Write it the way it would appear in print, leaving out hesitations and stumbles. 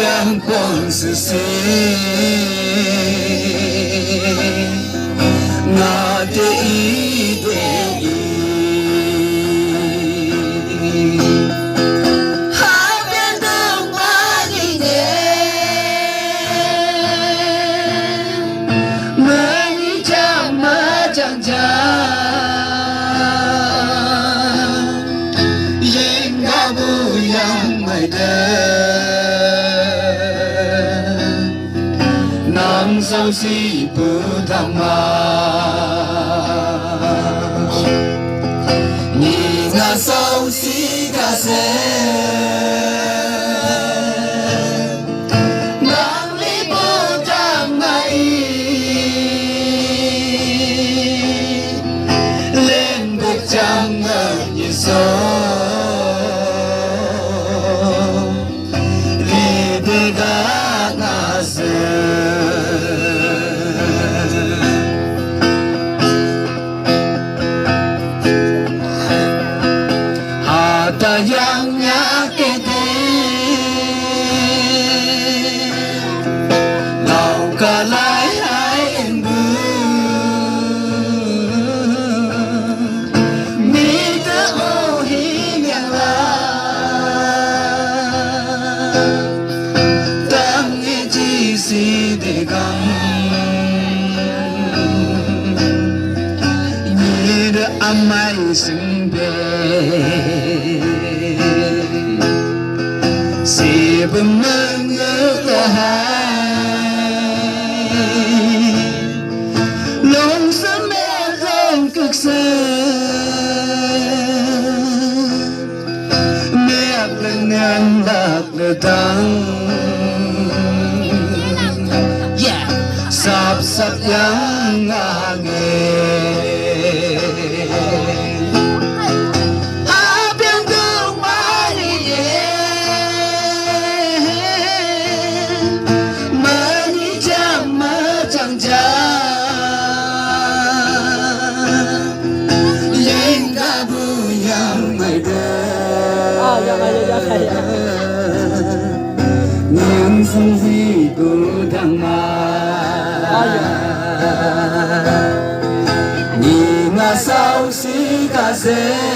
阳光是谁？那的一对一，海边的万一年，没你讲嘛讲讲，应该不一样没得。能熟悉不当吗？你那熟悉个谁？能力不当满意，连不讲了一首，你的个那是。ta yang nhã kê tê lòng cả lại hai em bư mi tơ ô hi miệng la tăng nghe chi si để găng mi đỡ âm ai xứng bề si bermengerah long semerang keksa meak lengan dak letang sap sap yang angin nhưng không gì tôi đang mà nhìn ngã sau xí cả dê